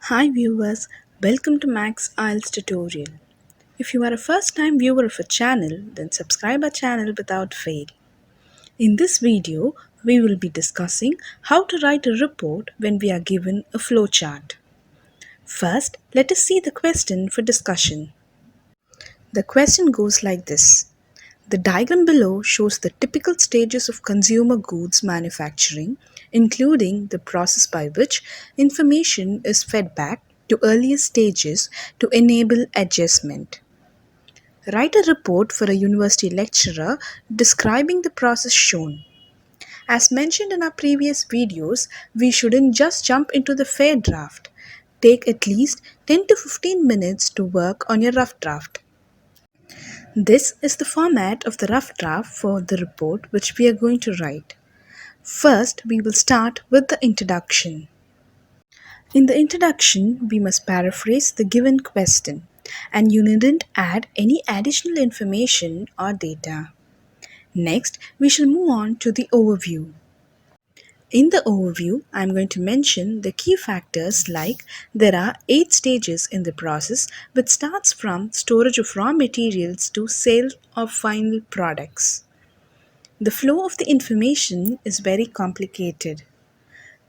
Hi viewers, welcome to Max IELTS tutorial. If you are a first time viewer of a channel, then subscribe our channel without fail. In this video, we will be discussing how to write a report when we are given a flowchart. First, let us see the question for discussion. The question goes like this. The diagram below shows the typical stages of consumer goods manufacturing, including the process by which information is fed back to earlier stages to enable adjustment. Write a report for a university lecturer describing the process shown. As mentioned in our previous videos, we shouldn't just jump into the fair draft. Take at least 10 to 15 minutes to work on your rough draft. This is the format of the rough draft for the report which we are going to write. First, we will start with the introduction. In the introduction, we must paraphrase the given question, and you needn't add any additional information or data. Next, we shall move on to the overview. In the overview, I am going to mention the key factors like there are 8 stages in the process which starts from storage of raw materials to sale of final products. The flow of the information is very complicated.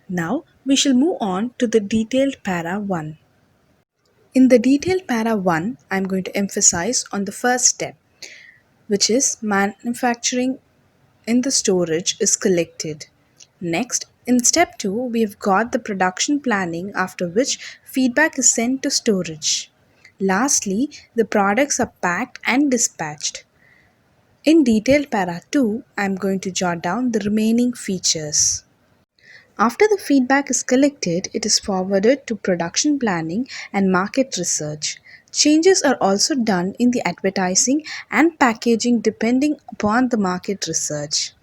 Now we shall move on to the detailed para 1. In the detailed para 1, I am going to emphasize on the first step, which is manufacturing in the storage is collected. Next, in step 2, we have got the production planning, after which feedback is sent to storage. Lastly, the products are packed and dispatched. In detailed para 2, I am going to jot down the remaining features. After the feedback is collected, it is forwarded to production planning and market research. Changes are also done in the advertising and packaging depending upon the market research.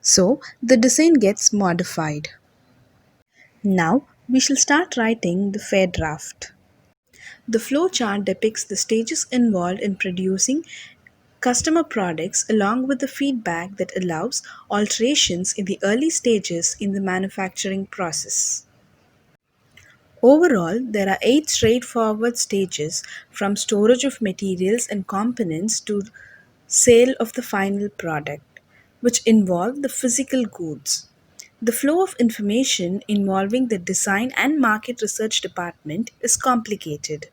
So, the design gets modified. Now, we shall start writing the fair draft. The flow chart depicts the stages involved in producing customer products along with the feedback that allows alterations in the early stages in the manufacturing process. Overall, there are 8 straightforward stages from storage of materials and components to sale of the final product, which involve the physical goods. The flow of information involving the design and market research department is complicated.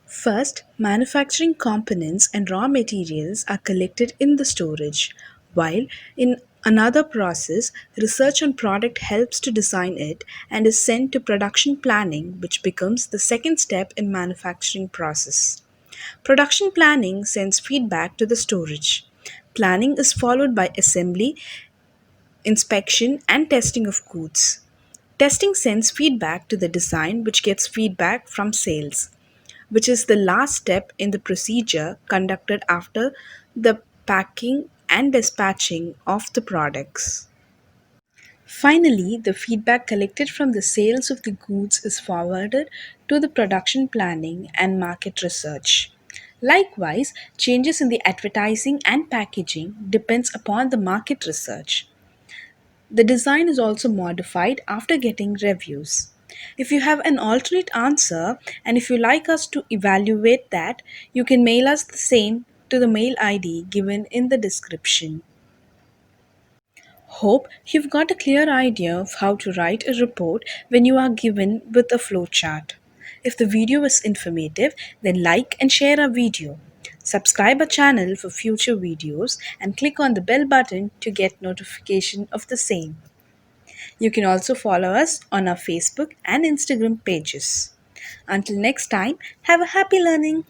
First, manufacturing components and raw materials are collected in the storage, while in another process, research on product helps to design it and is sent to production planning, which becomes the second step in manufacturing process. Production planning sends feedback to the storage. Planning is followed by assembly, inspection, and testing of goods. Testing sends feedback to the design, which gets feedback from sales, which is the last step in the procedure conducted after the packing and dispatching of the products. Finally, the feedback collected from the sales of the goods is forwarded to the production planning and market research. Likewise, changes in the advertising and packaging depends upon the market research. The design is also modified after getting reviews. If you have an alternate answer and if you like us to evaluate that, you can mail us the same to the mail ID given in the description. Hope you've got a clear idea of how to write a report when you are given with a flowchart. If the video is informative, then like and share our video. Subscribe our channel for future videos and click on the bell button to get notification of the same. You can also follow us on our Facebook and Instagram pages. Until next time, have a happy learning.